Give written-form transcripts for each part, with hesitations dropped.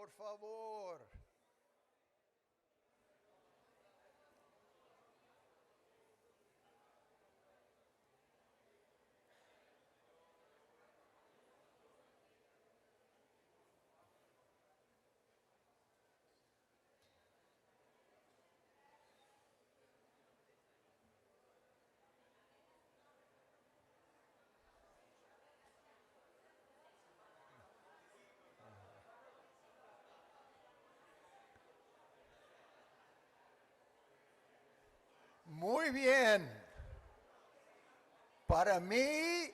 por favor. Muy bien. Para mí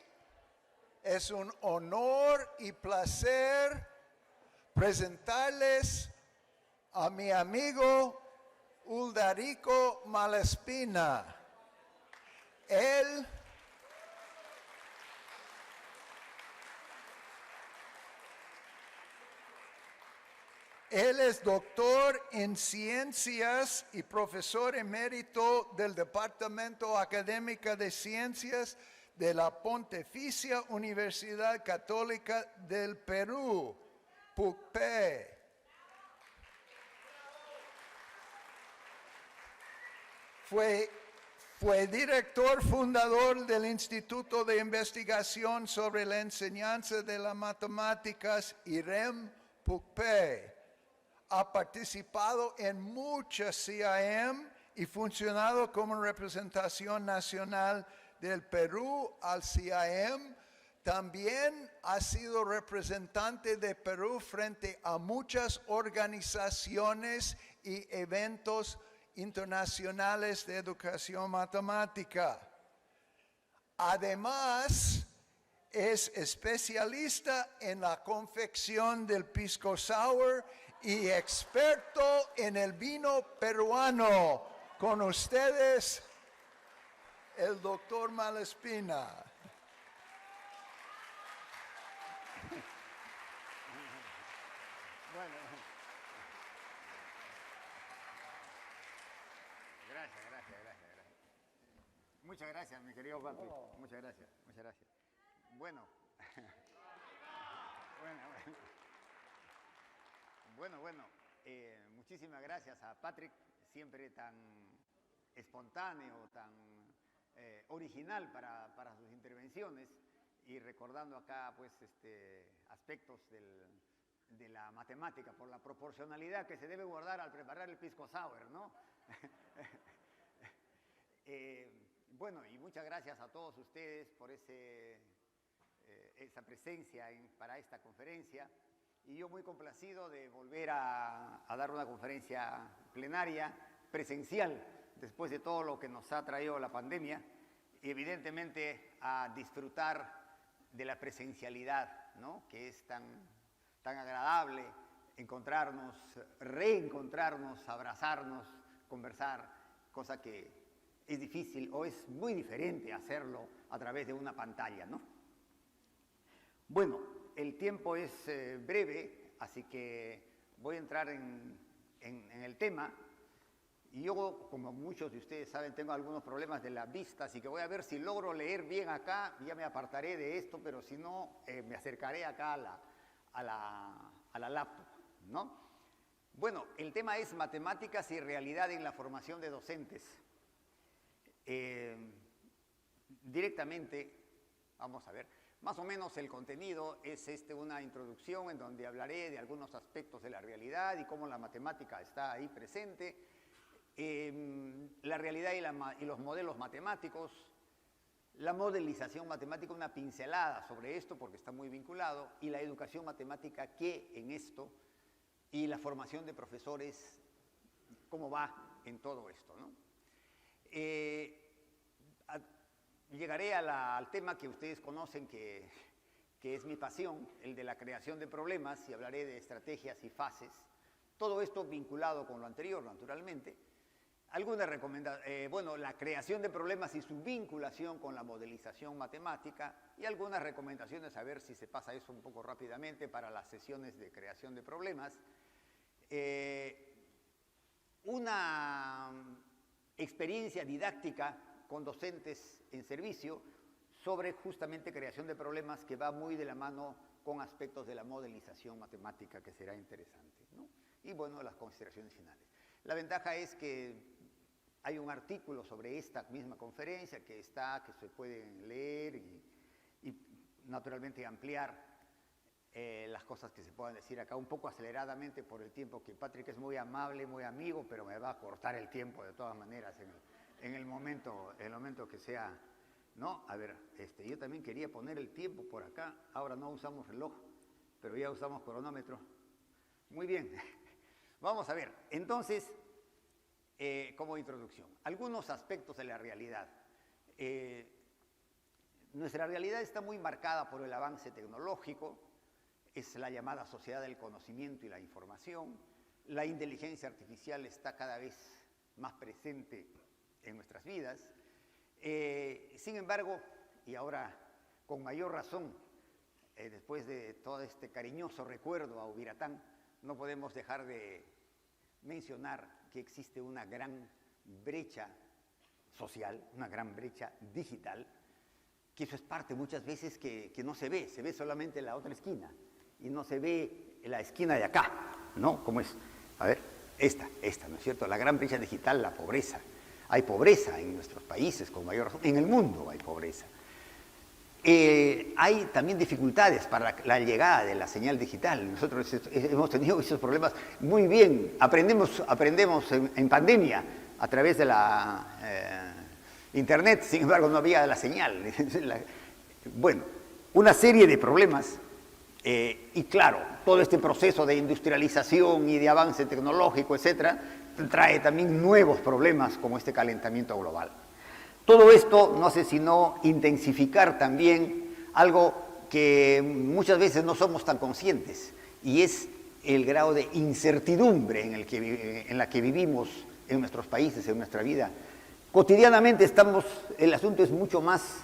es un honor y placer presentarles a mi amigo Uldarico Malespina. Él es doctor en ciencias y profesor emérito del Departamento Académico de Ciencias de la Pontificia Universidad Católica del Perú, PUCPE. Fue director fundador del Instituto de Investigación sobre la Enseñanza de las Matemáticas, IREM PUCPE. Ha participado en muchas CIAM y funcionado como representación nacional del Perú al CIAM. También ha sido representante de Perú frente a muchas organizaciones y eventos internacionales de educación matemática. Además, es especialista en la confección del pisco sour y experto en el vino peruano. Con ustedes, el doctor Malespina. Bueno, gracias. Muchas gracias, mi querido Patrick. Muchas gracias. Bueno. Muchísimas gracias a Patrick, siempre tan espontáneo, tan original para sus intervenciones, y recordando acá pues aspectos de la matemática por la proporcionalidad que se debe guardar al preparar el pisco sour, ¿no? Bueno, y muchas gracias a todos ustedes por esa presencia para esta conferencia. Y yo muy complacido de volver a dar una conferencia plenaria, presencial, después de todo lo que nos ha traído la pandemia, y evidentemente a disfrutar de la presencialidad, ¿no? Que es tan agradable encontrarnos, reencontrarnos, abrazarnos, conversar, cosa que es difícil o es muy diferente hacerlo a través de una pantalla, ¿no? Bueno, el tiempo es breve, así que voy a entrar en el tema. Y yo, como muchos de ustedes saben, tengo algunos problemas de la vista, así que voy a ver si logro leer bien acá. Ya me apartaré de esto, pero si no, me acercaré acá a la laptop, ¿no? Bueno, el tema es matemáticas y realidad en la formación de docentes. Directamente, vamos a ver, más o menos el contenido es una introducción en donde hablaré de algunos aspectos de la realidad y cómo la matemática está ahí presente, la realidad y los modelos matemáticos, la modelización matemática, una pincelada sobre esto porque está muy vinculado, y la educación matemática, qué en esto, y la formación de profesores, cómo va en todo esto, ¿no? Llegaré al tema que ustedes conocen que es mi pasión, el de la creación de problemas, y hablaré de estrategias y fases. Todo esto vinculado con lo anterior, naturalmente. Algunas recomendaciones, bueno, la creación de problemas y su vinculación con la modelización matemática, y algunas recomendaciones, a ver si se pasa eso un poco rápidamente para las sesiones de creación de problemas. Una experiencia didáctica con docentes en servicio sobre justamente creación de problemas que va muy de la mano con aspectos de la modelización matemática, que será interesante, ¿no? Y bueno, las consideraciones finales. La ventaja es que hay un artículo sobre esta misma conferencia que se puede leer y naturalmente ampliar las cosas que se puedan decir acá un poco aceleradamente por el tiempo, que Patrick es muy amable, muy amigo, pero me va a cortar el tiempo de todas maneras en el momento que sea, ¿no? A ver, yo también quería poner el tiempo por acá, ahora no usamos reloj, pero ya usamos cronómetro. Muy bien, vamos a ver, entonces, como introducción, algunos aspectos de la realidad. Nuestra realidad está muy marcada por el avance tecnológico, es la llamada sociedad del conocimiento y la información. La inteligencia artificial está cada vez más presente en nuestras vidas. Sin embargo, y ahora con mayor razón, después de todo este cariñoso recuerdo a Ubiratán, no podemos dejar de mencionar que existe una gran brecha social, una gran brecha digital, que eso es parte muchas veces que no se ve solamente la otra esquina, y no se ve la esquina de acá, ¿no? ¿Cómo es? A ver, esta, ¿no es cierto? La gran brecha digital, la pobreza. Hay pobreza en nuestros países, con mayor razón. En el mundo hay pobreza. Hay también dificultades para la llegada de la señal digital. Nosotros hemos tenido esos problemas muy bien. Aprendemos en pandemia a través de la Internet, sin embargo no había la señal. Bueno, una serie de problemas. Y claro, todo este proceso de industrialización y de avance tecnológico, etcétera, trae también nuevos problemas como este calentamiento global. Todo esto no hace sino intensificar también algo que muchas veces no somos tan conscientes, y es el grado de incertidumbre en la que vivimos en nuestros países, en nuestra vida. Cotidianamente el asunto es mucho más.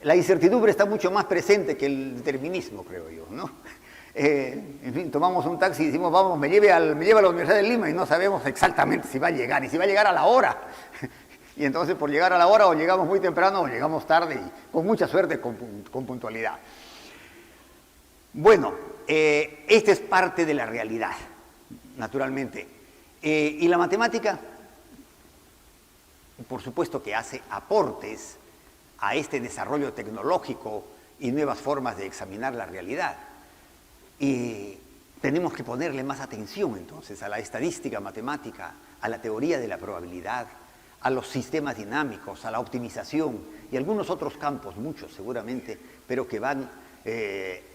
La incertidumbre está mucho más presente que el determinismo, creo yo, ¿no? En fin, tomamos un taxi y decimos, vamos, me lleve a la Universidad de Lima, y no sabemos exactamente si va a llegar, y si va a llegar a la hora. Y entonces, por llegar a la hora, o llegamos muy temprano o llegamos tarde, y con mucha suerte, con puntualidad. Bueno, esta es parte de la realidad, naturalmente. Y la matemática, por supuesto que hace aportes a este desarrollo tecnológico y nuevas formas de examinar la realidad. Y tenemos que ponerle más atención entonces a la estadística matemática, a la teoría de la probabilidad, a los sistemas dinámicos, a la optimización y algunos otros campos, muchos seguramente, pero que van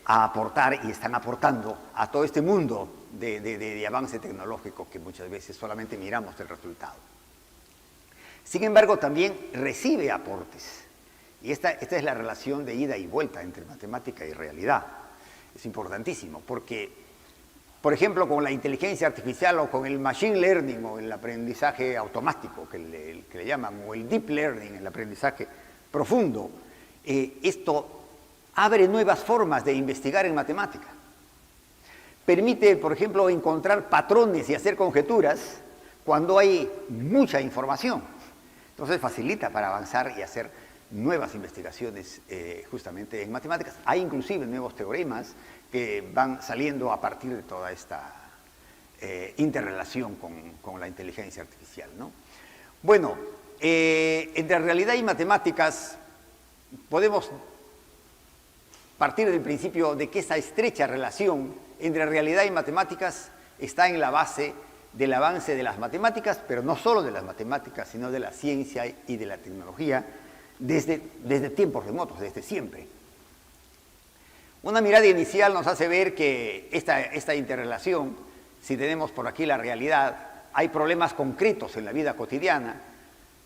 a aportar y están aportando a todo este mundo de avance tecnológico que muchas veces solamente miramos el resultado. Sin embargo, también recibe aportes. Y esta es la relación de ida y vuelta entre matemática y realidad. Es importantísimo porque, por ejemplo, con la inteligencia artificial o con el machine learning o el aprendizaje automático que le llaman, o el deep learning, el aprendizaje profundo, esto abre nuevas formas de investigar en matemática. Permite, por ejemplo, encontrar patrones y hacer conjeturas cuando hay mucha información. Entonces facilita para avanzar y hacer nuevas investigaciones justamente en matemáticas. Hay inclusive nuevos teoremas que van saliendo a partir de toda esta interrelación con la inteligencia artificial, ¿no? Bueno, entre realidad y matemáticas podemos partir del principio de que esa estrecha relación entre realidad y matemáticas está en la base del avance de las matemáticas, pero no solo de las matemáticas, sino de la ciencia y de la tecnología, desde tiempos remotos, desde siempre. Una mirada inicial nos hace ver que esta interrelación, si tenemos por aquí la realidad, hay problemas concretos en la vida cotidiana,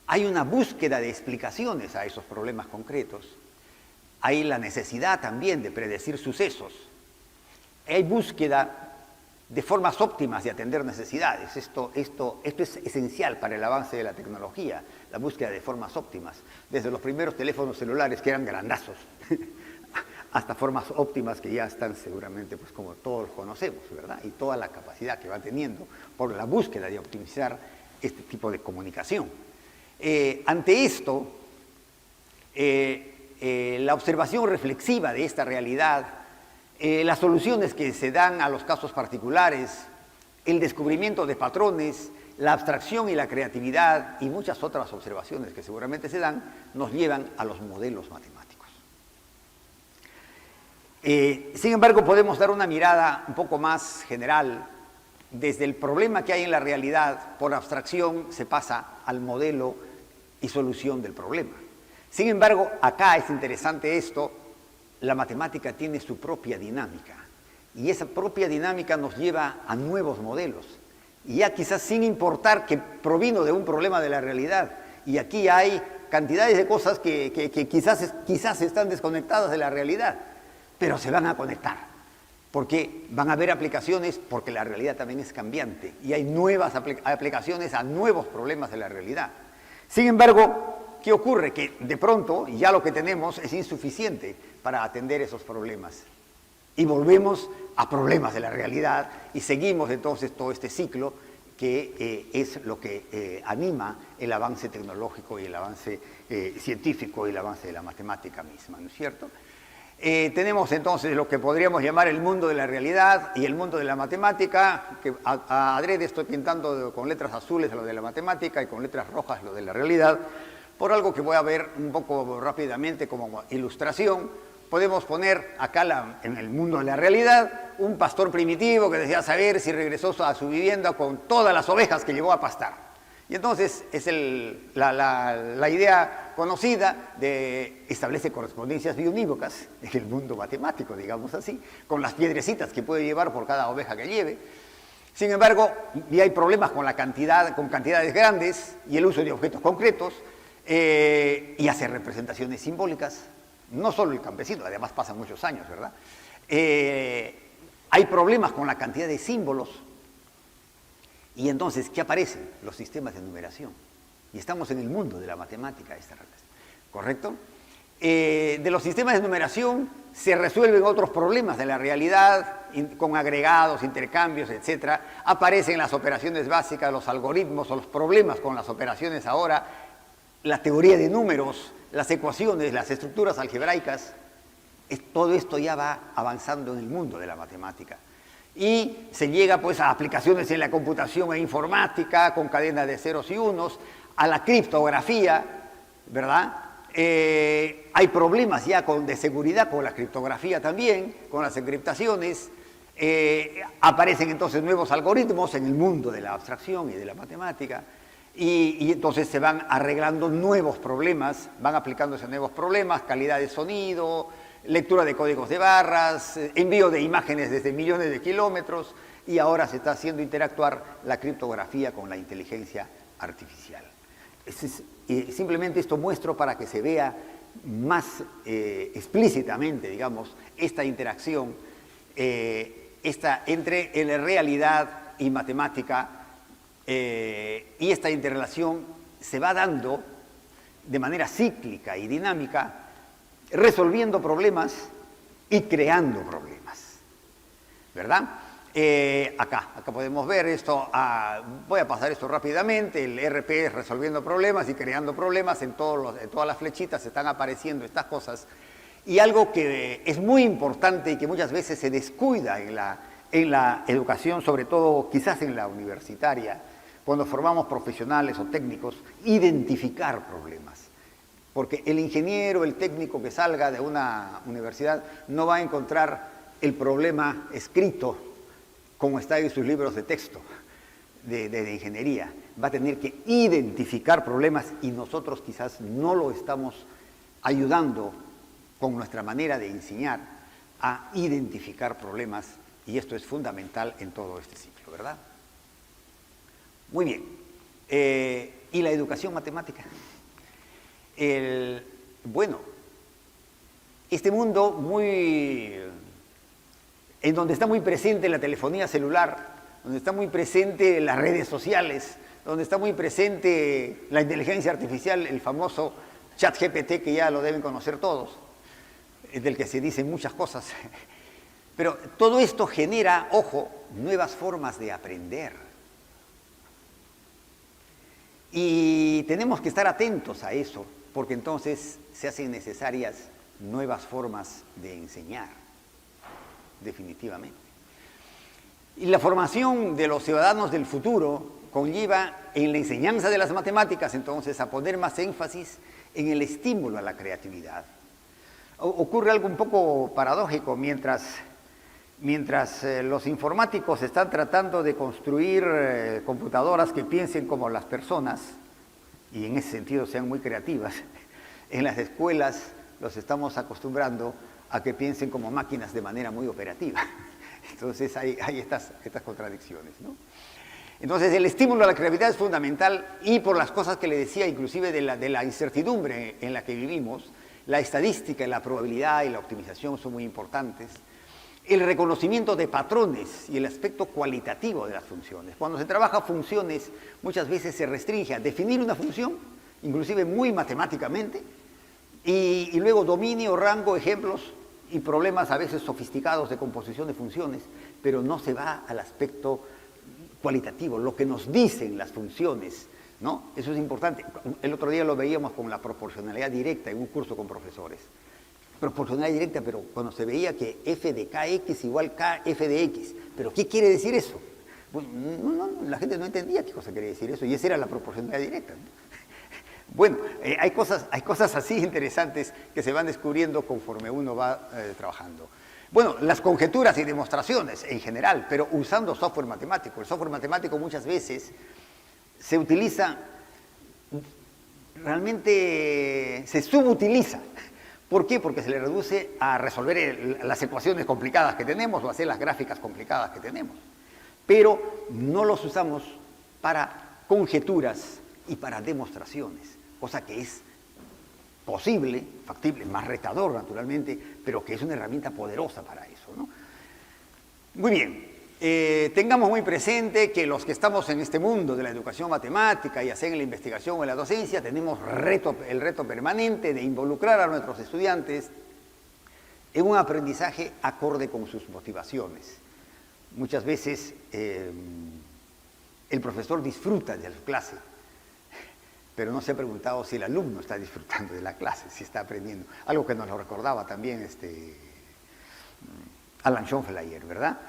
hay una búsqueda de explicaciones a esos problemas concretos, hay la necesidad también de predecir sucesos, hay búsqueda de formas óptimas de atender necesidades. Esto es esencial para el avance de la tecnología, la búsqueda de formas óptimas, desde los primeros teléfonos celulares que eran grandazos, hasta formas óptimas que ya están seguramente, pues como todos conocemos, ¿verdad? Y toda la capacidad que va teniendo por la búsqueda de optimizar este tipo de comunicación. Ante esto, la la observación reflexiva de esta realidad, las soluciones que se dan a los casos particulares, el descubrimiento de patrones, la abstracción y la creatividad y muchas otras observaciones que seguramente se dan, nos llevan a los modelos matemáticos. Sin embargo, podemos dar una mirada un poco más general. Desde el problema que hay en la realidad, por abstracción se pasa al modelo y solución del problema. Sin embargo, acá es interesante esto, la matemática tiene su propia dinámica y esa propia dinámica nos lleva a nuevos modelos. Y ya quizás sin importar que provino de un problema de la realidad. Y aquí hay cantidades de cosas que quizás están desconectadas de la realidad, pero se van a conectar, porque van a haber aplicaciones, porque la realidad también es cambiante, y hay nuevas aplicaciones a nuevos problemas de la realidad. Sin embargo, ¿qué ocurre? Que de pronto ya lo que tenemos es insuficiente para atender esos problemas. Y volvemos a problemas de la realidad y seguimos entonces todo este ciclo que es lo que anima el avance tecnológico y el avance científico y el avance de la matemática misma, ¿no es cierto? Tenemos entonces lo que podríamos llamar el mundo de la realidad y el mundo de la matemática, que adrede estoy pintando con letras azules lo de la matemática y con letras rojas lo de la realidad, por algo que voy a ver un poco rápidamente como ilustración. Podemos poner acá en el mundo de la realidad un pastor primitivo que desea saber si regresó a su vivienda con todas las ovejas que llevó a pastar. Y entonces es la idea conocida de establece correspondencias biunívocas en el mundo matemático, digamos así, con las piedrecitas que puede llevar por cada oveja que lleve. Sin embargo, ya hay problemas con cantidades grandes y el uso de objetos concretos y hacer representaciones simbólicas. No solo el campesino, además pasan muchos años, ¿verdad? Hay problemas con la cantidad de símbolos y entonces, ¿qué aparecen? Los sistemas de numeración. Y estamos en el mundo de la matemática, ¿correcto? De los sistemas de numeración se resuelven otros problemas de la realidad con agregados, intercambios, etc. Aparecen las operaciones básicas, los algoritmos o los problemas con las operaciones ahora, la teoría de números, las ecuaciones, las estructuras algebraicas, todo esto ya va avanzando en el mundo de la matemática. Y se llega pues a aplicaciones en la computación e informática, con cadenas de ceros y unos, a la criptografía, ¿verdad? Hay problemas ya de seguridad con la criptografía también, con las encriptaciones. Aparecen entonces nuevos algoritmos en el mundo de la abstracción y de la matemática. Y entonces se van arreglando nuevos problemas, van aplicándose nuevos problemas, calidad de sonido, lectura de códigos de barras, envío de imágenes desde millones de kilómetros, y ahora se está haciendo interactuar la criptografía con la inteligencia artificial. Simplemente esto muestro para que se vea más explícitamente, digamos, esta interacción entre la realidad y matemática. Y esta interrelación se va dando de manera cíclica y dinámica, resolviendo problemas y creando problemas, ¿verdad? Acá podemos ver esto, voy a pasar esto rápidamente, el RP es resolviendo problemas y creando problemas, en todas las flechitas están apareciendo estas cosas, y algo que es muy importante y que muchas veces se descuida en la educación, sobre todo quizás en la universitaria, cuando formamos profesionales o técnicos, identificar problemas. Porque el ingeniero, el técnico que salga de una universidad no va a encontrar el problema escrito como está en sus libros de texto de ingeniería. Va a tener que identificar problemas y nosotros quizás no lo estamos ayudando con nuestra manera de enseñar a identificar problemas, y esto es fundamental en todo este ciclo, ¿verdad? Muy bien. ¿Y la educación matemática? Bueno, este mundo en donde está muy presente la telefonía celular, donde está muy presente las redes sociales, donde está muy presente la inteligencia artificial, el famoso ChatGPT, que ya lo deben conocer todos, del que se dicen muchas cosas. Pero todo esto genera, ojo, nuevas formas de aprender. Y tenemos que estar atentos a eso, porque entonces se hacen necesarias nuevas formas de enseñar, definitivamente. Y la formación de los ciudadanos del futuro conlleva en la enseñanza de las matemáticas, entonces, a poner más énfasis en el estímulo a la creatividad. Ocurre algo un poco paradójico, mientras los informáticos están tratando de construir computadoras que piensen como las personas, y en ese sentido sean muy creativas, en las escuelas los estamos acostumbrando a que piensen como máquinas de manera muy operativa. Entonces hay estas contradicciones, ¿no? Entonces el estímulo a la creatividad es fundamental, y por las cosas que le decía, inclusive de la incertidumbre en la que vivimos, la estadística, la probabilidad y la optimización son muy importantes. El reconocimiento de patrones y el aspecto cualitativo de las funciones. Cuando se trabaja funciones, muchas veces se restringe a definir una función, inclusive muy matemáticamente, y luego dominio, rango, ejemplos y problemas a veces sofisticados de composición de funciones, pero no se va al aspecto cualitativo, lo que nos dicen las funciones, ¿no? Eso es importante. El otro día lo veíamos con la proporcionalidad directa en un curso con profesores. Proporcionalidad directa, pero cuando se veía que f de kx igual kf de x. ¿Pero qué quiere decir eso? Bueno, la gente no entendía qué cosa quería decir eso, y esa era la proporcionalidad directa, ¿no? Bueno, hay cosas así interesantes que se van descubriendo conforme uno va trabajando. Bueno, las conjeturas y demostraciones en general, pero usando software matemático. El software matemático muchas veces se utiliza, realmente se subutiliza. ¿Por qué? Porque se le reduce a resolver las ecuaciones complicadas que tenemos o hacer las gráficas complicadas que tenemos. Pero no los usamos para conjeturas y para demostraciones, cosa que es posible, factible, más retador naturalmente, pero que es una herramienta poderosa para eso, ¿no? Muy bien, tengamos muy presente que los que estamos en este mundo de la educación matemática, ya sea en la investigación o en la docencia, tenemos el reto permanente de involucrar a nuestros estudiantes en un aprendizaje acorde con sus motivaciones. Muchas veces el profesor disfruta de su clase, pero no se ha preguntado si el alumno está disfrutando de la clase, si está aprendiendo. Algo que nos lo recordaba también Alan Schoenfeld ayer, ¿verdad?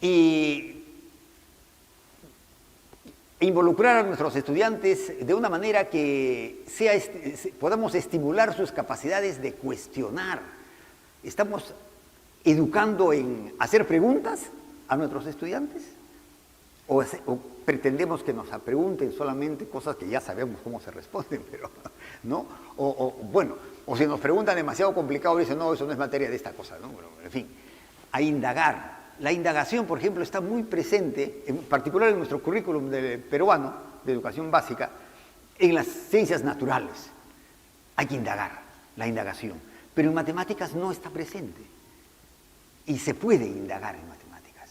Y involucrar a nuestros estudiantes de una manera que podamos estimular sus capacidades de cuestionar. ¿Estamos educando en hacer preguntas a nuestros estudiantes? ¿O pretendemos que nos pregunten solamente cosas que ya sabemos cómo se responden, pero no? O si nos preguntan demasiado complicado, dicen, no, eso no es materia de esta cosa, ¿no? Bueno, en fin, a indagar. La indagación, por ejemplo, está muy presente, en particular en nuestro currículum peruano de educación básica, en las ciencias naturales. Hay que indagar, la indagación. Pero en matemáticas no está presente. Y se puede indagar en matemáticas.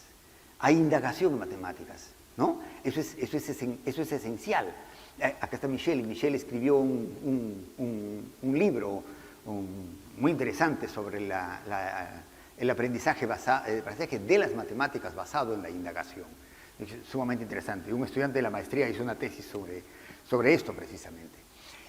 Hay indagación en matemáticas, ¿no? Eso es esencial. Acá está Michel, y Michel escribió un libro muy interesante sobre el aprendizaje de las matemáticas basado en la indagación. Es sumamente interesante. Un estudiante de la maestría hizo una tesis sobre esto precisamente.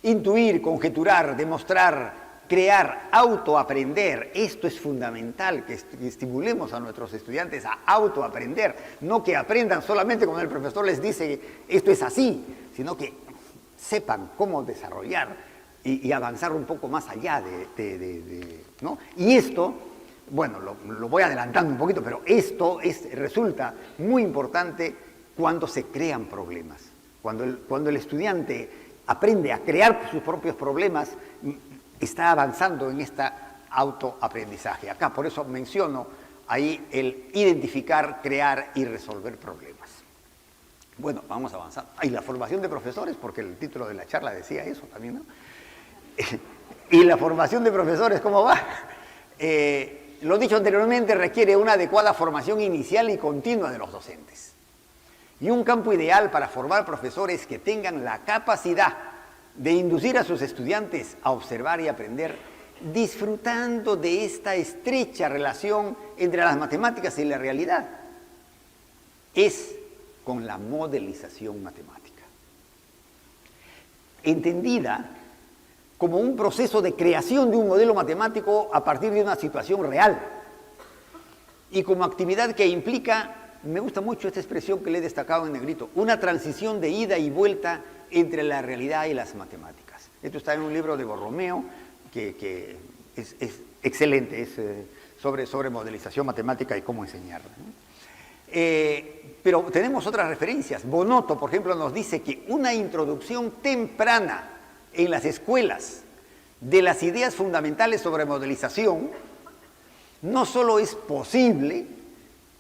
Intuir, conjeturar, demostrar, crear, autoaprender. Esto es fundamental, que estimulemos a nuestros estudiantes a autoaprender, no que aprendan solamente cuando el profesor les dice esto es así, sino que sepan cómo desarrollar y avanzar un poco más allá ¿no? Y esto, bueno, lo voy adelantando un poquito, pero esto resulta muy importante cuando se crean problemas. Cuando el estudiante aprende a crear sus propios problemas, está avanzando en este autoaprendizaje. Acá, por eso menciono ahí el identificar, crear y resolver problemas. Bueno, vamos a avanzar. Y la formación de profesores, porque el título de la charla decía eso también, ¿no? Y la formación de profesores, ¿cómo va? Lo dicho anteriormente, requiere una adecuada formación inicial y continua de los docentes. Y un campo ideal para formar profesores que tengan la capacidad de inducir a sus estudiantes a observar y aprender, disfrutando de esta estrecha relación entre las matemáticas y la realidad, es con la modelización matemática. Entendida, como un proceso de creación de un modelo matemático a partir de una situación real y como actividad que implica, me gusta mucho esta expresión que le he destacado en negrito, una transición de ida y vuelta entre la realidad y las matemáticas. Esto está en un libro de Borromeo que es excelente, es sobre modelización matemática y cómo enseñarla, ¿no? Pero tenemos otras referencias. Bonotto, por ejemplo, nos dice que una introducción temprana en las escuelas de las ideas fundamentales sobre modelización no solo es posible,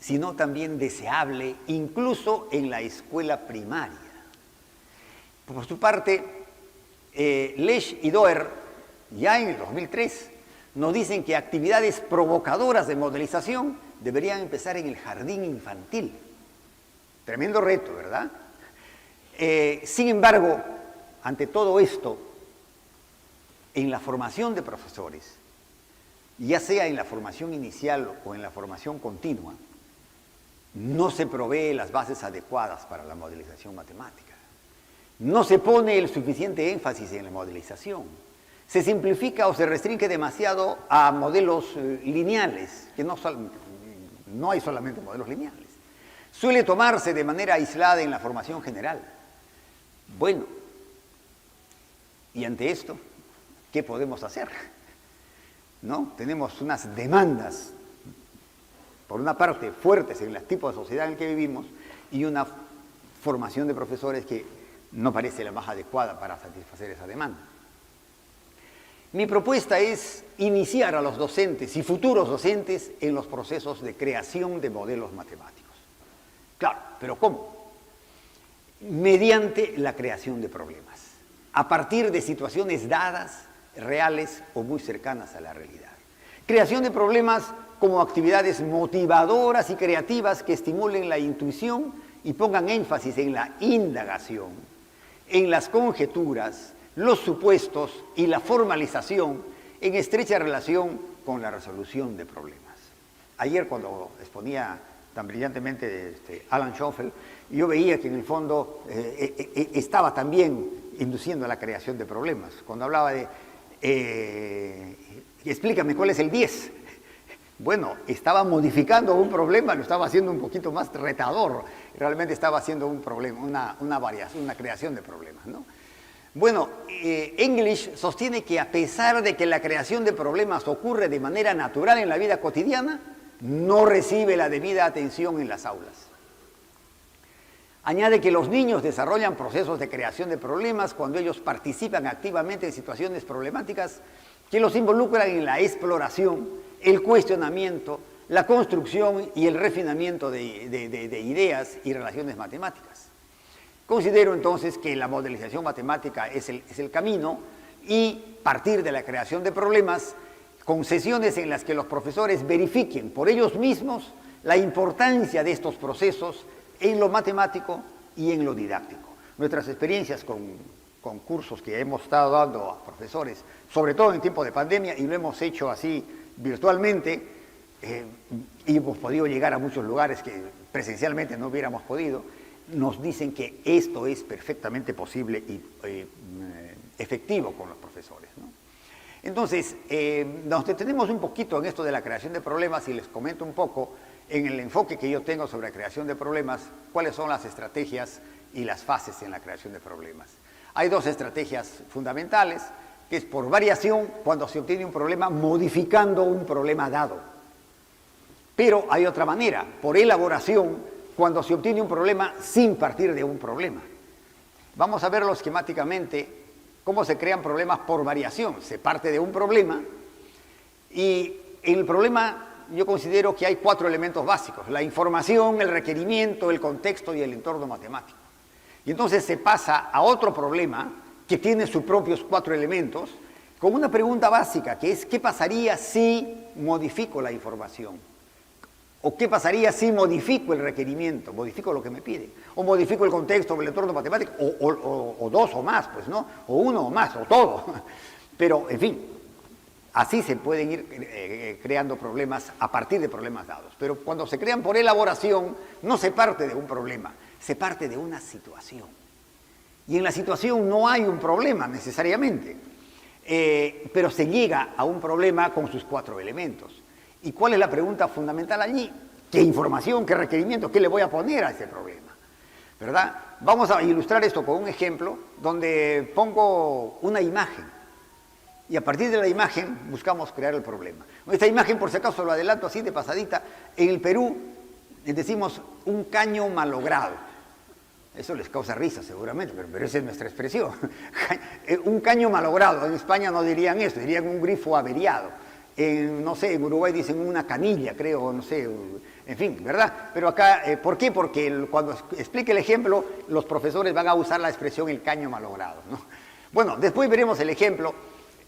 sino también deseable, incluso en la escuela primaria. Por su parte, Lesch y Doer, ya en el 2003, nos dicen que actividades provocadoras de modelización deberían empezar en el jardín infantil. Tremendo reto, ¿verdad? Sin embargo, ante todo esto, en la formación de profesores, ya sea en la formación inicial o en la formación continua, no se provee las bases adecuadas para la modelización matemática. No se pone el suficiente énfasis en la modelización. Se simplifica o se restringe demasiado a modelos lineales, que no hay solamente modelos lineales. Suele tomarse de manera aislada en la formación general. Bueno, y ante esto, ¿qué podemos hacer? ¿No? Tenemos unas demandas, por una parte, fuertes en el tipo de sociedad en el que vivimos y una formación de profesores que no parece la más adecuada para satisfacer esa demanda. Mi propuesta es iniciar a los docentes y futuros docentes en los procesos de creación de modelos matemáticos. Claro, pero ¿cómo? Mediante la creación de problemas, a partir de situaciones dadas, reales o muy cercanas a la realidad. Creación de problemas como actividades motivadoras y creativas que estimulen la intuición y pongan énfasis en la indagación, en las conjeturas, los supuestos y la formalización en estrecha relación con la resolución de problemas. Ayer, cuando exponía tan brillantemente Alan Schoffel, yo veía que en el fondo estaba también induciendo a la creación de problemas. Cuando hablaba de explícame cuál es el 10. Bueno, estaba modificando un problema, lo estaba haciendo un poquito más retador. Realmente estaba haciendo un problema, una variación, una creación de problemas, ¿no? Bueno, English sostiene que a pesar de que la creación de problemas ocurre de manera natural en la vida cotidiana, no recibe la debida atención en las aulas. Añade que los niños desarrollan procesos de creación de problemas cuando ellos participan activamente en situaciones problemáticas que los involucran en la exploración, el cuestionamiento, la construcción y el refinamiento de ideas y relaciones matemáticas. Considero entonces que la modelización matemática es el camino y partir de la creación de problemas con sesiones en las que los profesores verifiquen por ellos mismos la importancia de estos procesos en lo matemático y en lo didáctico. Nuestras experiencias con cursos que hemos estado dando a profesores, sobre todo en tiempo de pandemia, y lo hemos hecho así virtualmente, y hemos podido llegar a muchos lugares que presencialmente no hubiéramos podido, nos dicen que esto es perfectamente posible y efectivo con los profesores, ¿no? Entonces, nos detenemos un poquito en esto de la creación de problemas y les comento un poco en el enfoque que yo tengo sobre la creación de problemas, cuáles son las estrategias y las fases en la creación de problemas. Hay dos estrategias fundamentales, que es por variación, cuando se obtiene un problema modificando un problema dado. Pero hay otra manera, por elaboración, cuando se obtiene un problema sin partir de un problema. Vamos a verlo esquemáticamente, cómo se crean problemas por variación. Se parte de un problema y en el problema yo considero que hay 4 elementos básicos: la información, el requerimiento, el contexto y el entorno matemático. Y entonces se pasa a otro problema que tiene sus propios 4 elementos, con una pregunta básica, que es ¿qué pasaría si modifico la información? ¿O qué pasaría si modifico el requerimiento? Modifico lo que me pide. O modifico el contexto o el entorno matemático, o 2 o más, pues, ¿no? O 1 o más, o todo. Pero, en fin, así se pueden ir creando problemas a partir de problemas dados. Pero cuando se crean por elaboración, no se parte de un problema, se parte de una situación. Y en la situación no hay un problema necesariamente. pero se llega a un problema con sus 4 elementos. ¿Y cuál es la pregunta fundamental allí? ¿Qué información, qué requerimiento, qué le voy a poner a ese problema? ¿Verdad? Vamos a ilustrar esto con un ejemplo donde pongo una imagen y a partir de la imagen buscamos crear el problema. Esta imagen, por si acaso lo adelanto así de pasadita, en el Perú decimos un caño malogrado. Eso les causa risa seguramente, pero esa es nuestra expresión. Un caño malogrado, en España no dirían eso, dirían un grifo averiado. No sé, en Uruguay dicen una canilla, creo, no sé, en fin, ¿verdad? Pero acá, ¿por qué? Porque cuando explique el ejemplo, los profesores van a usar la expresión el caño malogrado, ¿no? Bueno, después veremos el ejemplo.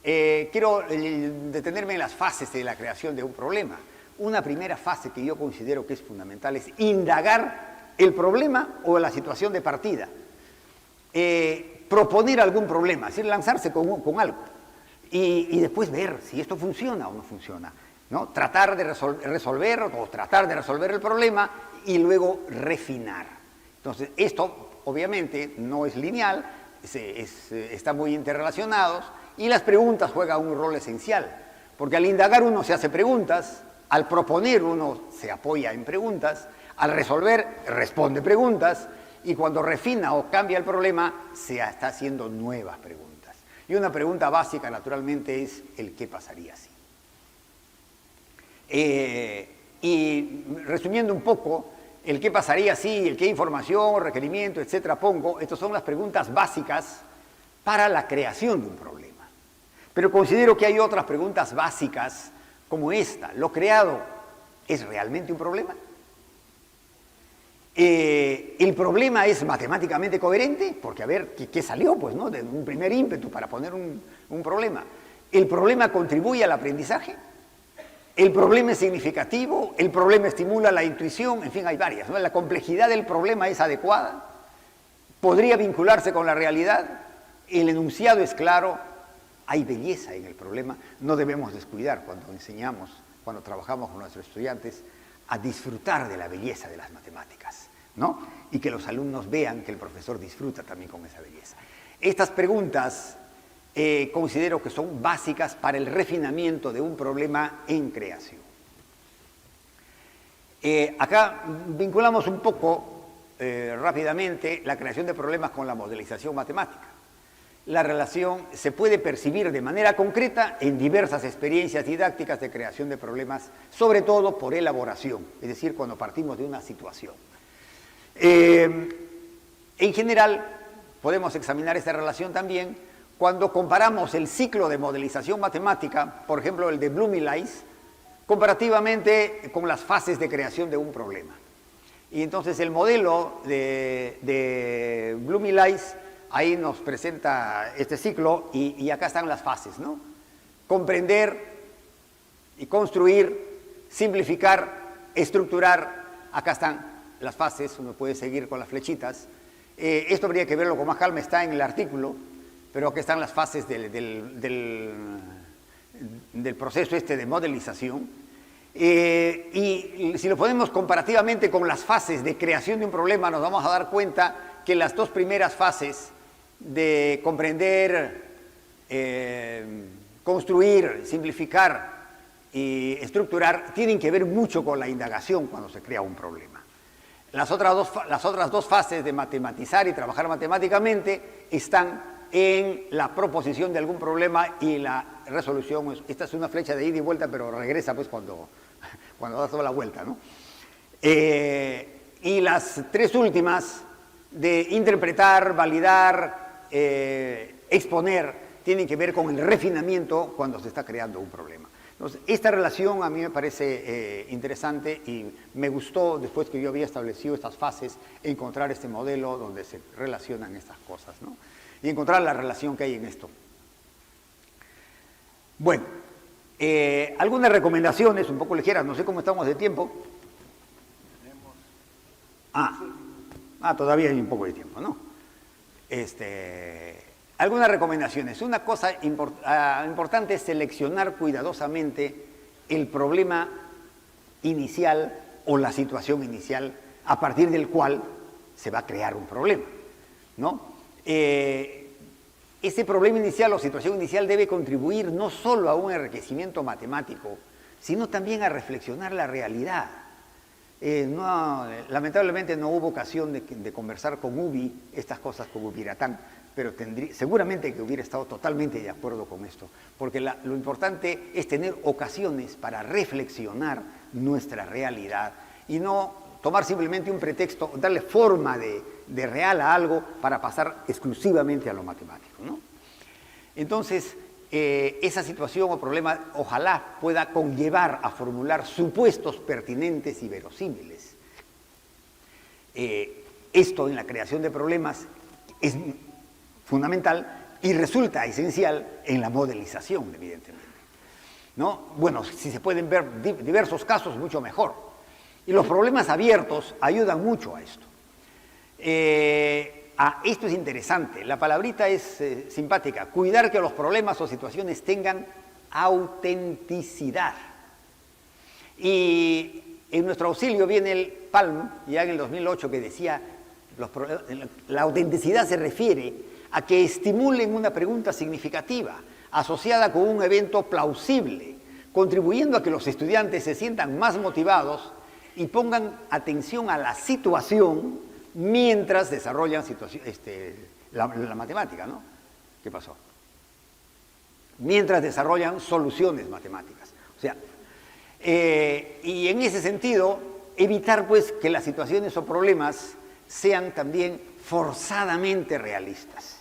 Quiero detenerme en las fases de la creación de un problema. Una primera fase que yo considero que es fundamental es indagar el problema o la situación de partida. Proponer algún problema, es decir, lanzarse con algo. Y después ver si esto funciona o no funciona, ¿no? Tratar de resolver o tratar de resolver el problema y luego refinar. Entonces, esto obviamente no es lineal, está muy interrelacionados y las preguntas juegan un rol esencial, porque al indagar uno se hace preguntas, al proponer uno se apoya en preguntas, al resolver responde preguntas y cuando refina o cambia el problema se está haciendo nuevas preguntas. Y una pregunta básica, naturalmente, es el qué pasaría si. Y resumiendo un poco, el qué pasaría si, el qué información, requerimiento, etcétera, pongo, estas son las preguntas básicas para la creación de un problema. Pero considero que hay otras preguntas básicas como esta. ¿Lo creado es realmente un problema? ¿El problema es matemáticamente coherente? Porque a ver, ¿qué salió? Pues, ¿no? De un primer ímpetu para poner un problema. ¿El problema contribuye al aprendizaje? ¿El problema es significativo? ¿El problema estimula la intuición? En fin, hay varias, ¿no? ¿La complejidad del problema es adecuada? ¿Podría vincularse con la realidad? ¿El enunciado es claro? ¿Hay belleza en el problema? No debemos descuidar cuando enseñamos, cuando trabajamos con nuestros estudiantes, a disfrutar de la belleza de las matemáticas, ¿no? Y que los alumnos vean que el profesor disfruta también con esa belleza. Estas preguntas considero que son básicas para el refinamiento de un problema en creación. Acá vinculamos un poco rápidamente la creación de problemas con la modelización matemática. La relación se puede percibir de manera concreta en diversas experiencias didácticas de creación de problemas, sobre todo por elaboración, es decir, cuando partimos de una situación. En general, podemos examinar esta relación también cuando comparamos el ciclo de modelización matemática, por ejemplo, el de Bloom y Lies, comparativamente con las fases de creación de un problema. Y entonces el modelo de Bloom y Lies ahí nos presenta este ciclo y acá están las fases, ¿no? Comprender y construir, simplificar, estructurar, acá están las fases, uno puede seguir con las flechitas. Esto habría que verlo con más calma, está en el artículo, pero aquí están las fases del proceso este de modelización. Y si lo ponemos comparativamente con las fases de creación de un problema, nos vamos a dar cuenta que las dos primeras fases de comprender, construir, simplificar y estructurar tienen que ver mucho con la indagación cuando se crea un problema. Las otras dos fases de matematizar y trabajar matemáticamente están en la proposición de algún problema y la resolución. Esta es una flecha de ida y vuelta, pero regresa pues cuando das toda la vuelta, ¿no? Y las tres últimas de interpretar, validar, exponer, tienen que ver con el refinamiento cuando se está creando un problema. Entonces, esta relación a mí me parece interesante y me gustó, después que yo había establecido estas fases, encontrar este modelo donde se relacionan estas cosas, ¿no? Y encontrar la relación que hay en esto. Bueno, algunas recomendaciones un poco ligeras, no sé cómo estamos de tiempo. Todavía hay un poco de tiempo, ¿no? Algunas recomendaciones. Una cosa importante es seleccionar cuidadosamente el problema inicial o la situación inicial a partir del cual se va a crear un problema, ¿no? ese problema inicial o situación inicial debe contribuir no solo a un enriquecimiento matemático, sino también a reflexionar la realidad. Lamentablemente no hubo ocasión de conversar con Ubi estas cosas con Ubiratán, pero seguramente que hubiera estado totalmente de acuerdo con esto, porque lo importante es tener ocasiones para reflexionar nuestra realidad y no tomar simplemente un pretexto, darle forma de real a algo para pasar exclusivamente a lo matemático, ¿no? Entonces, esa situación o problema ojalá pueda conllevar a formular supuestos pertinentes y verosímiles. Esto en la creación de problemas es fundamental y resulta esencial en la modelización, evidentemente, ¿no? Bueno, si se pueden ver diversos casos, mucho mejor. Y los problemas abiertos ayudan mucho a esto. Esto es interesante, la palabrita es simpática, cuidar que los problemas o situaciones tengan autenticidad. Y en nuestro auxilio viene el Palm, ya en el 2008, que decía, la autenticidad se refiere a que estimulen una pregunta significativa, asociada con un evento plausible, contribuyendo a que los estudiantes se sientan más motivados y pongan atención a la situación mientras desarrollan la matemática, ¿no? ¿Qué pasó? Mientras desarrollan soluciones matemáticas. O sea, y en ese sentido, evitar pues que las situaciones o problemas sean también forzadamente realistas.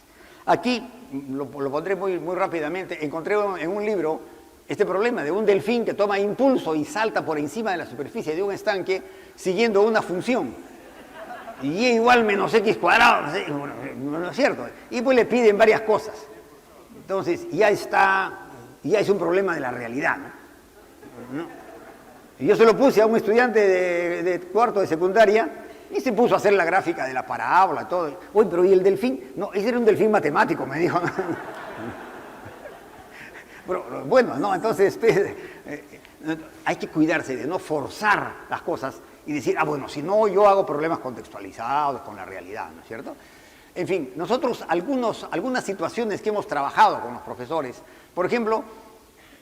Aquí, lo pondré muy rápidamente, encontré en un libro este problema de un delfín que toma impulso y salta por encima de la superficie de un estanque siguiendo una función. Y y igual menos x cuadrado, no es cierto. Y pues le piden varias cosas. Entonces, ya es un problema de la realidad, ¿no? Y yo se lo puse a un estudiante de cuarto de secundaria y se puso a hacer la gráfica de la parábola y todo. Oye, pero ¿y el delfín? No, ese era un delfín matemático, me dijo. Pero, bueno, no, entonces hay que cuidarse de no forzar las cosas y decir, bueno, si no, yo hago problemas contextualizados con la realidad, ¿no es cierto? En fin, nosotros algunas situaciones que hemos trabajado con los profesores, por ejemplo,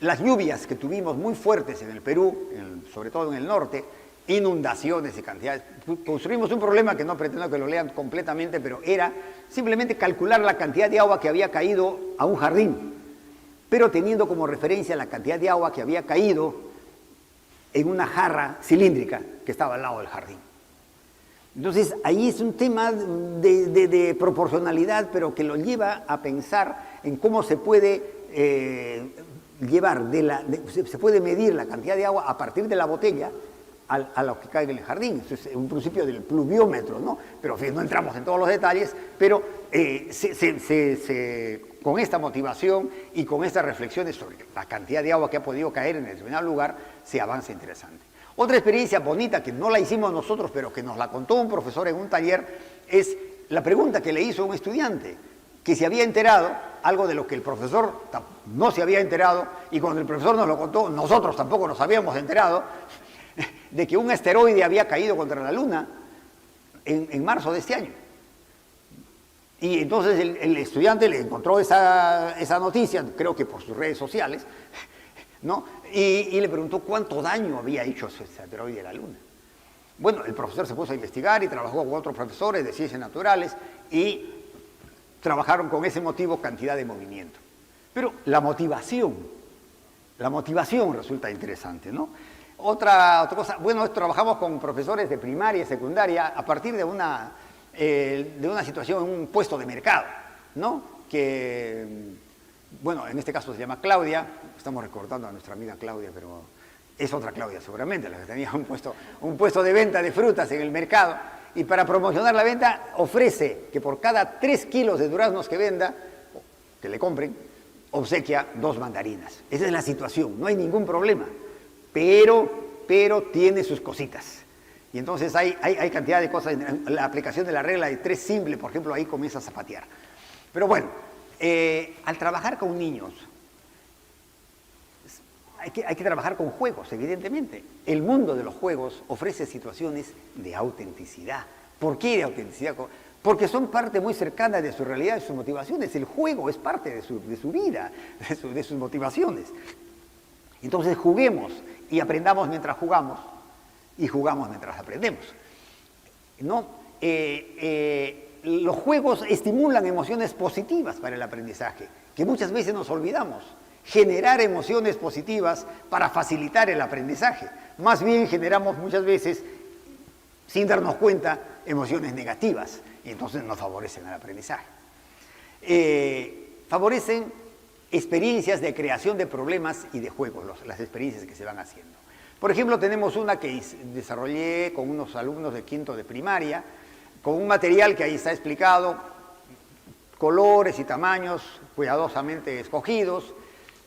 las lluvias que tuvimos muy fuertes en el Perú, sobre todo en el norte, inundaciones y cantidades. Construimos un problema que no pretendo que lo lean completamente, pero era simplemente calcular la cantidad de agua que había caído a un jardín, pero teniendo como referencia la cantidad de agua que había caído en una jarra cilíndrica que estaba al lado del jardín. Entonces, ahí es un tema de proporcionalidad, pero que lo lleva a pensar en cómo se puede se puede medir la cantidad de agua a partir de la botella a lo que cae en el jardín. Eso es un principio del pluviómetro, ¿no? Pero en fin, no entramos en todos los detalles, pero con esta motivación y con estas reflexiones sobre la cantidad de agua que ha podido caer en determinado lugar, se avanza interesante. Otra experiencia bonita que no la hicimos nosotros, pero que nos la contó un profesor en un taller, es la pregunta que le hizo un estudiante que se había enterado, algo de lo que el profesor no se había enterado, y cuando el profesor nos lo contó, nosotros tampoco nos habíamos enterado, de que un asteroide había caído contra la Luna en marzo de este año. Y entonces el estudiante le encontró esa noticia, creo que por sus redes sociales, ¿no? Y le preguntó cuánto daño había hecho ese asteroide a la Luna. Bueno, el profesor se puso a investigar y trabajó con otros profesores de ciencias naturales y trabajaron con ese motivo cantidad de movimiento. Pero la motivación resulta interesante, ¿no? Otra cosa, bueno, trabajamos con profesores de primaria y secundaria a partir de una situación en un puesto de mercado, ¿no? Que, bueno, en este caso se llama Claudia, estamos recordando a nuestra amiga Claudia, pero es otra Claudia seguramente, la que tenía un puesto de venta de frutas en el mercado, y para promocionar la venta ofrece que por cada 3 kilos de duraznos que venda, que le compren, obsequia 2 mandarinas. Esa es la situación, no hay ningún problema, pero tiene sus cositas. Y entonces hay cantidad de cosas, la aplicación de la regla de 3 simple, por ejemplo, ahí comienza a zapatear. Pero bueno, al trabajar con niños, hay que trabajar con juegos, evidentemente. El mundo de los juegos ofrece situaciones de autenticidad. ¿Por qué de autenticidad? porque son parte muy cercana de su realidad, de sus motivaciones. El juego es parte de su vida, de sus motivaciones. Entonces juguemos y aprendamos mientras jugamos y jugamos mientras aprendemos, ¿no? Los juegos estimulan emociones positivas para el aprendizaje, que muchas veces nos olvidamos. Generar emociones positivas para facilitar el aprendizaje. Más bien generamos muchas veces, sin darnos cuenta, emociones negativas, y entonces no favorecen el aprendizaje. Favorecen experiencias de creación de problemas y de juegos, las experiencias que se van haciendo. Por ejemplo, tenemos una que desarrollé con unos alumnos de quinto de primaria, con un material que ahí está explicado, colores y tamaños cuidadosamente escogidos.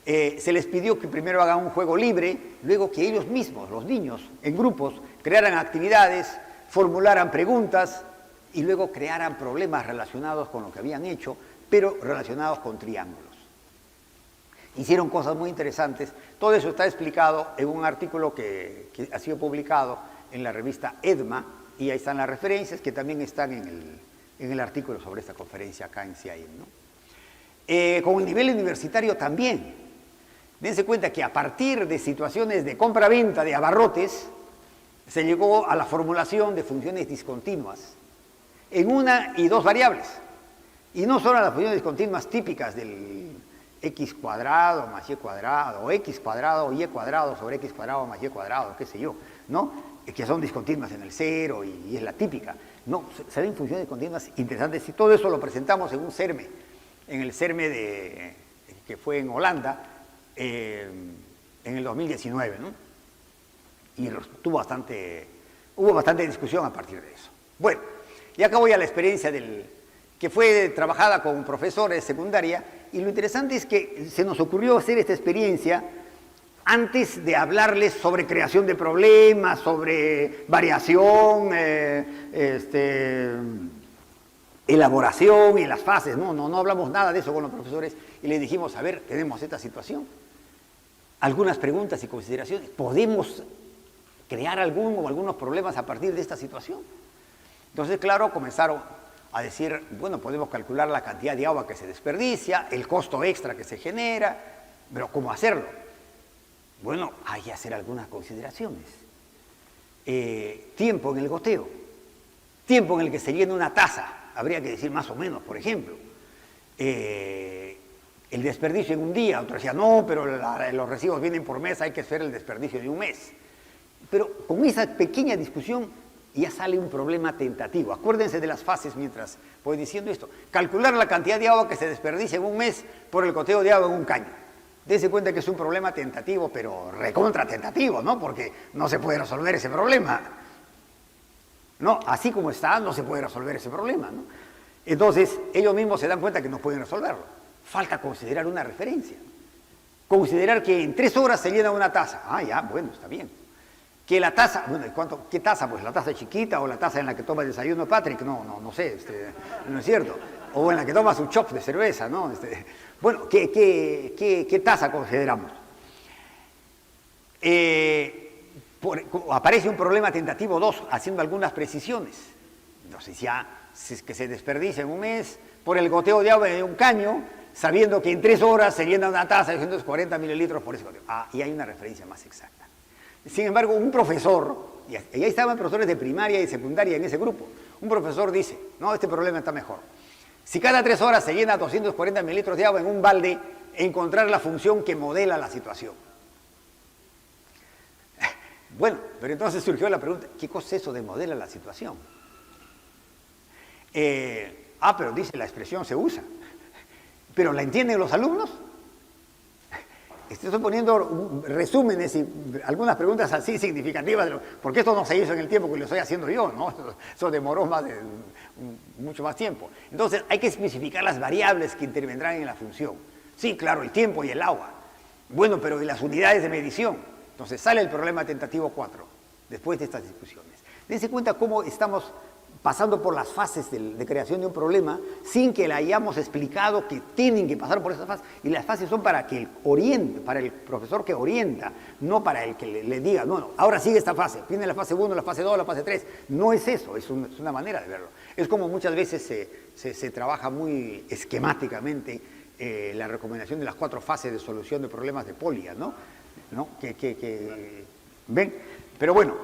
Se les pidió que primero hagan un juego libre, luego que ellos mismos, los niños, en grupos, crearan actividades, formularan preguntas y luego crearan problemas relacionados con lo que habían hecho, pero relacionados con triángulos. Hicieron cosas muy interesantes. Todo eso está explicado en un artículo que ha sido publicado en la revista EDMA, y ahí están las referencias que también están en el artículo sobre esta conferencia acá en CIAIM, ¿no? Con el nivel universitario también. Dense cuenta que a partir de situaciones de compra-venta de abarrotes, se llegó a la formulación de funciones discontinuas en una y dos variables. Y no solo las funciones discontinuas típicas del x cuadrado más y cuadrado, o x cuadrado y cuadrado sobre x cuadrado más y cuadrado, qué sé yo, ¿no? Que son discontinuas en el cero y es la típica. No, se ven funciones discontinuas interesantes y todo eso lo presentamos en un CERME, en el CERME que fue en Holanda en el 2019, ¿no? Y hubo bastante discusión a partir de eso. Bueno, y acá voy a la experiencia que fue trabajada con profesores de secundaria, y lo interesante es que se nos ocurrió hacer esta experiencia antes de hablarles sobre creación de problemas, sobre variación, elaboración y las fases. No hablamos nada de eso con los profesores y les dijimos, a ver, tenemos esta situación. Algunas preguntas y consideraciones. ¿Podemos crear algunos problemas a partir de esta situación? Entonces, claro, comenzaron a decir, bueno, podemos calcular la cantidad de agua que se desperdicia, el costo extra que se genera, pero ¿cómo hacerlo? Bueno, hay que hacer algunas consideraciones. Tiempo en el goteo, tiempo en el que se llena una taza, habría que decir más o menos, por ejemplo. El desperdicio en un día, otro decía, no, pero los residuos vienen por mes, hay que hacer el desperdicio de un mes. Pero con esa pequeña discusión ya sale un problema tentativo. Acuérdense de las fases mientras voy diciendo esto. Calcular la cantidad de agua que se desperdicia en un mes por el goteo de agua en un caño. Dense cuenta que es un problema tentativo, pero recontra tentativo, ¿no? Porque no se puede resolver ese problema. No, así como está, no se puede resolver ese problema, ¿no? Entonces, ellos mismos se dan cuenta que no pueden resolverlo. Falta considerar una referencia. Considerar que en 3 horas se llena una taza. Ah, ya, bueno, está bien. Que la taza, bueno, ¿qué taza? Pues la taza chiquita o la taza en la que toma el desayuno Patrick, no sé, no es cierto. O en la que toma su chop de cerveza, ¿no? Bueno, ¿qué taza consideramos? Aparece un problema tentativo 2, haciendo algunas precisiones. Entonces ya, si es que se desperdicia en un mes por el goteo de agua de un caño, sabiendo que en 3 horas se llena una taza de 240 mililitros por ese goteo. Ah, y hay una referencia más exacta. Sin embargo, un profesor, y ahí estaban profesores de primaria y secundaria en ese grupo, un profesor dice, no, este problema está mejor. Si cada 3 horas se llena 240 mililitros de agua en un balde, encontrar la función que modela la situación. Bueno, pero entonces surgió la pregunta, ¿qué cosa es eso de modela la situación? Pero dice, la expresión se usa. ¿Pero la entienden los alumnos? Estoy poniendo resúmenes y algunas preguntas así significativas, porque esto no se hizo en el tiempo que lo estoy haciendo yo, ¿no? Eso demoró mucho más tiempo. Entonces, hay que especificar las variables que intervendrán en la función. Sí, claro, el tiempo y el agua. Bueno, pero ¿y las unidades de medición? Entonces, sale el problema tentativo 4, después de estas discusiones. Dense cuenta cómo estamos pasando por las fases de creación de un problema sin que le hayamos explicado que tienen que pasar por esas fases. Y las fases son para que oriente, para el profesor que orienta, no para el que le diga, no, ahora sigue esta fase, viene la fase 1, la fase 2, la fase 3. No es eso, es una manera de verlo. Es como muchas veces se trabaja muy esquemáticamente la recomendación de las 4 fases de solución de problemas de Polya, ¿no? ¿Ven? Pero bueno,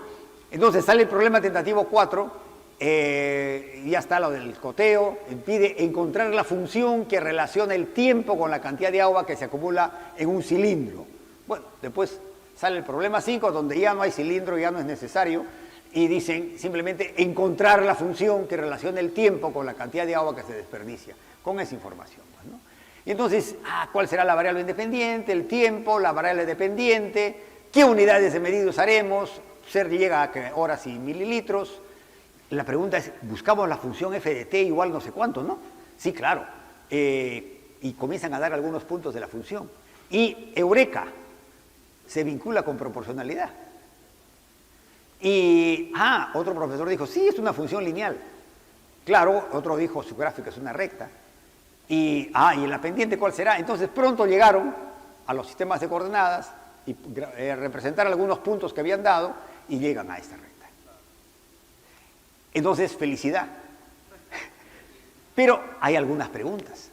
entonces sale el problema tentativo 4. Ya está lo del coteo, pide encontrar la función que relaciona el tiempo con la cantidad de agua que se acumula en un cilindro. Bueno, después sale el problema 5, donde ya no hay cilindro, ya no es necesario, y dicen simplemente encontrar la función que relaciona el tiempo con la cantidad de agua que se desperdicia, con esa información, ¿no? Y entonces, ¿cuál será la variable independiente? El tiempo, la variable dependiente, ¿qué unidades de medida usaremos? Se llega a horas y mililitros. La pregunta es, ¿buscamos la función f de t igual no sé cuánto, no? Sí, claro. Y comienzan a dar algunos puntos de la función. Y eureka, se vincula con proporcionalidad. Y, otro profesor dijo, sí, es una función lineal. Claro, otro dijo, su gráfica es una recta. Y la pendiente, ¿cuál será? Entonces pronto llegaron a los sistemas de coordenadas y representar algunos puntos que habían dado y llegan a esta recta. Entonces, felicidad. Pero hay algunas preguntas,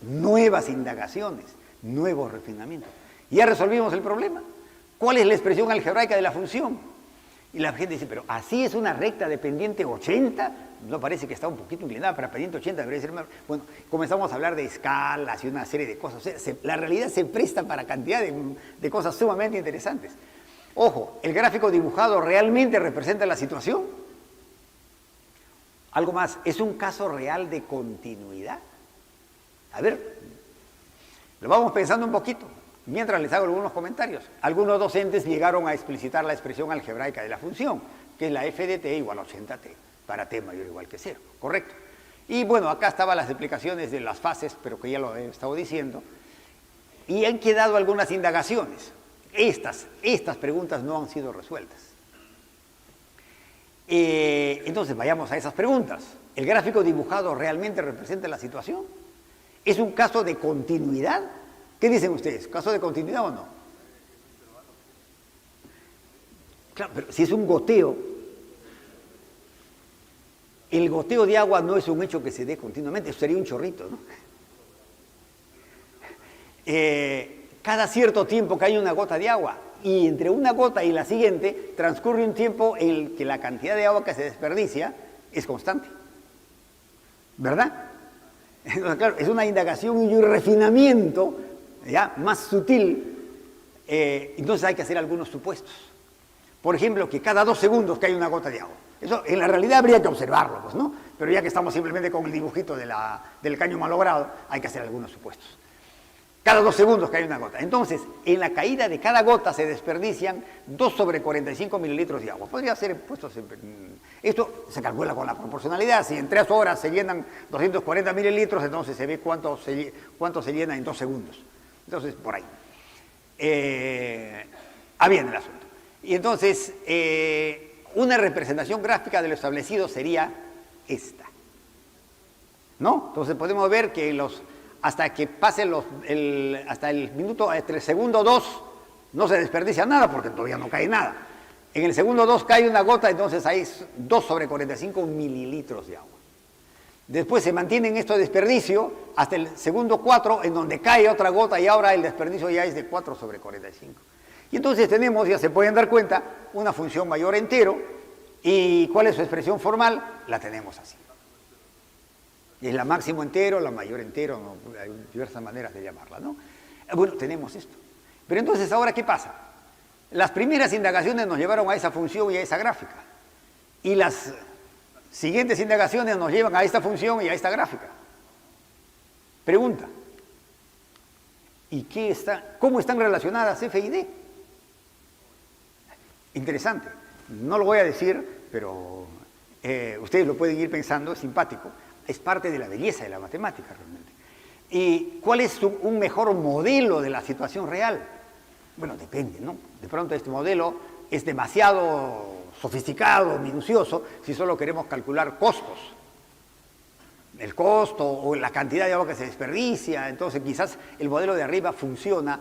nuevas indagaciones, nuevos refinamientos. ¿Ya resolvimos el problema? ¿Cuál es la expresión algebraica de la función? Y la gente dice, pero así es una recta de pendiente 80, no parece que está un poquito inclinada, para pendiente 80 debería ser más. Bueno, comenzamos a hablar de escalas y una serie de cosas. O sea, la realidad se presta para cantidad de cosas sumamente interesantes. Ojo, ¿el gráfico dibujado realmente representa la situación? Algo más, ¿es un caso real de continuidad? A ver, lo vamos pensando un poquito, mientras les hago algunos comentarios. Algunos docentes llegaron a explicitar la expresión algebraica de la función, que es la f de t igual a 80t, para t mayor o igual que 0, ¿correcto? Y bueno, acá estaban las explicaciones de las fases, pero que ya lo he estado diciendo, y han quedado algunas indagaciones. Estas preguntas no han sido resueltas. Entonces vayamos a esas preguntas. ¿El gráfico dibujado realmente representa la situación? ¿Es un caso de continuidad? ¿Qué dicen ustedes? ¿Caso de continuidad o no? Claro, pero si es un goteo, el goteo de agua no es un hecho que se dé continuamente, eso sería un chorrito, ¿no? Cada cierto tiempo cae una gota de agua, y entre una gota y la siguiente transcurre un tiempo en el que la cantidad de agua que se desperdicia es constante. ¿Verdad? Entonces, claro, es una indagación y un refinamiento ya más sutil. Entonces hay que hacer algunos supuestos. Por ejemplo, que cada 2 segundos cae una gota de agua. Eso en la realidad habría que observarlo, pues, ¿no? Pero ya que estamos simplemente con el dibujito del caño malogrado, hay que hacer algunos supuestos. Cada 2 segundos cae una gota. Entonces, en la caída de cada gota se desperdician 2 sobre 45 mililitros de agua. Podría ser puesto... Esto se calcula con la proporcionalidad. Si en 3 horas se llenan 240 mililitros, entonces se ve cuánto se llena en 2 segundos. Entonces, por ahí. Bien el asunto. Y entonces, una representación gráfica de lo establecido sería esta. ¿No? Entonces podemos ver que hasta que pase hasta el segundo 2 no se desperdicia nada porque todavía no cae nada. En el segundo 2 cae una gota, entonces hay 2 sobre 45 mililitros de agua. Después se mantiene en esto de desperdicio hasta el segundo 4, en donde cae otra gota y ahora el desperdicio ya es de 4 sobre 45. Y entonces tenemos, ya se pueden dar cuenta, una función mayor entero. ¿Y cuál es su expresión formal? La tenemos así. Es la máximo entero, la mayor entero, ¿no? Hay diversas maneras de llamarla, ¿no? Bueno, tenemos esto. Pero entonces, ¿ahora qué pasa? Las primeras indagaciones nos llevaron a esa función y a esa gráfica. Y las siguientes indagaciones nos llevan a esta función y a esta gráfica. Pregunta. ¿Y cómo están relacionadas F y D? Interesante. No lo voy a decir, pero ustedes lo pueden ir pensando, es simpático. Es parte de la belleza de la matemática realmente. ¿Y cuál es un mejor modelo de la situación real? Bueno, depende, ¿no? De pronto este modelo es demasiado sofisticado, minucioso, si solo queremos calcular costos. El costo o la cantidad de agua que se desperdicia. Entonces quizás el modelo de arriba funciona.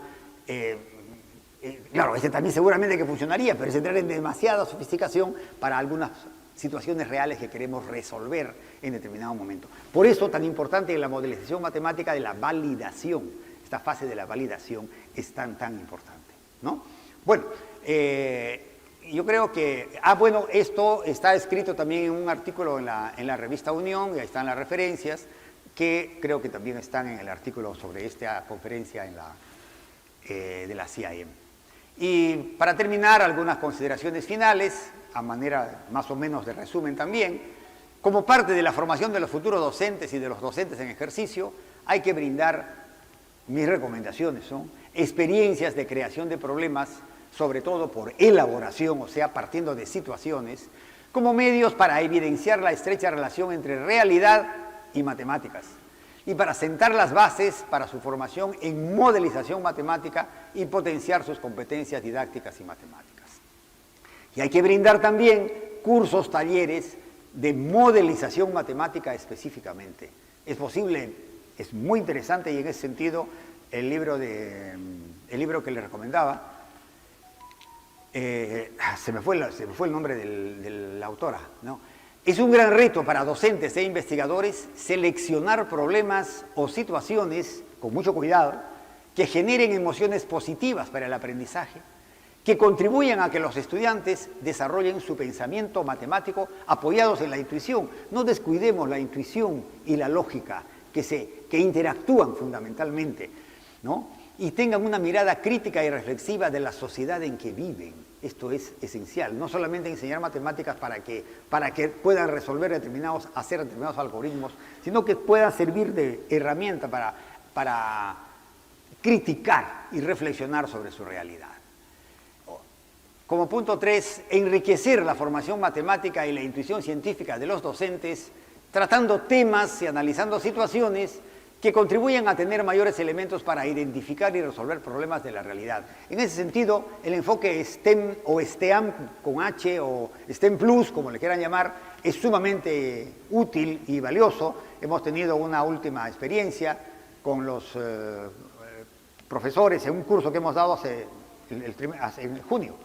Claro, ese también seguramente que funcionaría, pero es entrar en demasiada sofisticación para algunas situaciones reales que queremos resolver en determinado momento. Por eso tan importante la modelización matemática de la validación. Esta fase de la validación es tan importante, ¿no? Bueno, yo creo que, bueno, esto está escrito también en un artículo en la revista Unión, y ahí están las referencias, que creo que también están en el artículo sobre esta conferencia de la CIAM. Y para terminar, algunas consideraciones finales, a manera más o menos de resumen también. Como parte de la formación de los futuros docentes y de los docentes en ejercicio, hay que brindar, mis recomendaciones son, experiencias de creación de problemas, sobre todo por elaboración, o sea, partiendo de situaciones, como medios para evidenciar la estrecha relación entre realidad y matemáticas, y para sentar las bases para su formación en modelización matemática y potenciar sus competencias didácticas y matemáticas. Y hay que brindar también cursos, talleres de modelización matemática específicamente. Es posible, es muy interesante, y en ese sentido el libro que le recomendaba, se me fue el nombre de la autora, ¿no? Es un gran reto para docentes e investigadores seleccionar problemas o situaciones, con mucho cuidado, que generen emociones positivas para el aprendizaje, que contribuyan a que los estudiantes desarrollen su pensamiento matemático apoyados en la intuición. No descuidemos la intuición y la lógica que interactúan fundamentalmente, ¿no? Y tengan una mirada crítica y reflexiva de la sociedad en que viven. Esto es esencial. No solamente enseñar matemáticas para que puedan hacer determinados algoritmos, sino que puedan servir de herramienta para criticar y reflexionar sobre su realidad. Como punto 3, enriquecer la formación matemática y la intuición científica de los docentes, tratando temas y analizando situaciones que contribuyen a tener mayores elementos para identificar y resolver problemas de la realidad. En ese sentido, el enfoque STEM o STEAM con H o STEM Plus, como le quieran llamar, es sumamente útil y valioso. Hemos tenido una última experiencia con los profesores en un curso que hemos dado en junio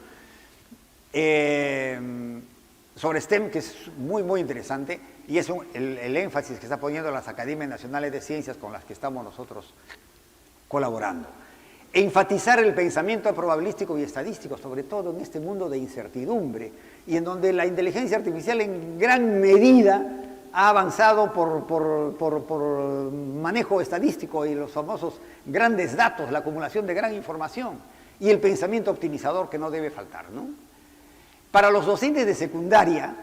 sobre STEM, que es muy interesante. Y es el énfasis que está poniendo las Academias Nacionales de Ciencias con las que estamos nosotros colaborando. Enfatizar el pensamiento probabilístico y estadístico, sobre todo en este mundo de incertidumbre, y en donde la inteligencia artificial en gran medida ha avanzado por manejo estadístico y los famosos grandes datos, la acumulación de gran información, y el pensamiento optimizador que no debe faltar, ¿no? Para los docentes de secundaria,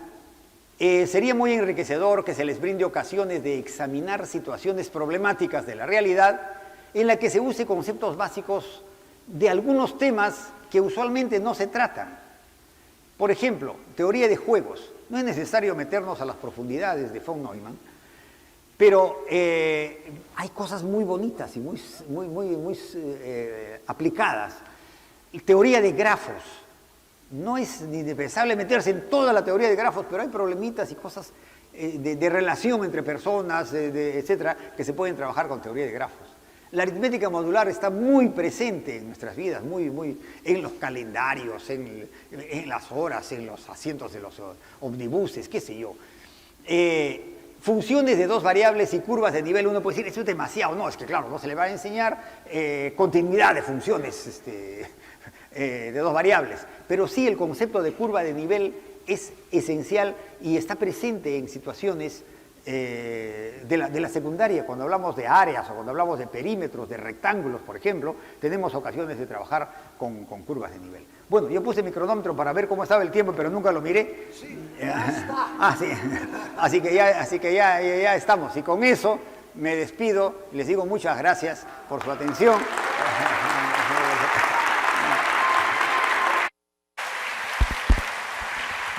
sería muy enriquecedor que se les brinde ocasiones de examinar situaciones problemáticas de la realidad en la que se use conceptos básicos de algunos temas que usualmente no se tratan. Por ejemplo, teoría de juegos. No es necesario meternos a las profundidades de von Neumann, pero hay cosas muy bonitas y muy aplicadas. Teoría de grafos. No es ni indispensable meterse en toda la teoría de grafos, pero hay problemitas y cosas de relación entre personas, etcétera, que se pueden trabajar con teoría de grafos. La aritmética modular está muy presente en nuestras vidas, muy en los calendarios, en las horas, en los asientos de los omnibuses, qué sé yo. Funciones de dos variables y curvas de nivel, uno puede decir, eso es demasiado. No, es que claro, no se le va a enseñar continuidad de funciones de dos variables, pero sí el concepto de curva de nivel es esencial y está presente en situaciones de la secundaria. Cuando hablamos de áreas o cuando hablamos de perímetros, de rectángulos, por ejemplo, tenemos ocasiones de trabajar con curvas de nivel. Bueno, yo puse mi cronómetro para ver cómo estaba el tiempo, pero nunca lo miré. Sí, está. Sí. Así que ya estamos. Y con eso me despido. Les digo muchas gracias por su atención.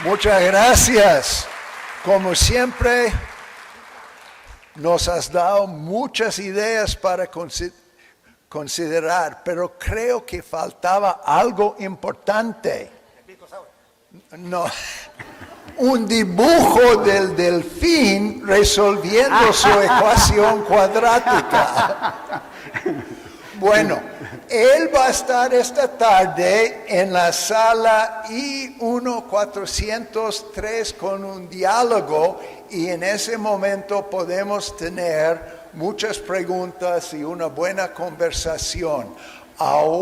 Muchas gracias. Como siempre, nos has dado muchas ideas para considerar, pero creo que faltaba algo importante. No, un dibujo del delfín resolviendo su ecuación cuadrática. Bueno, él va a estar esta tarde en la sala I1403 con un diálogo y en ese momento podemos tener muchas preguntas y una buena conversación. Ahora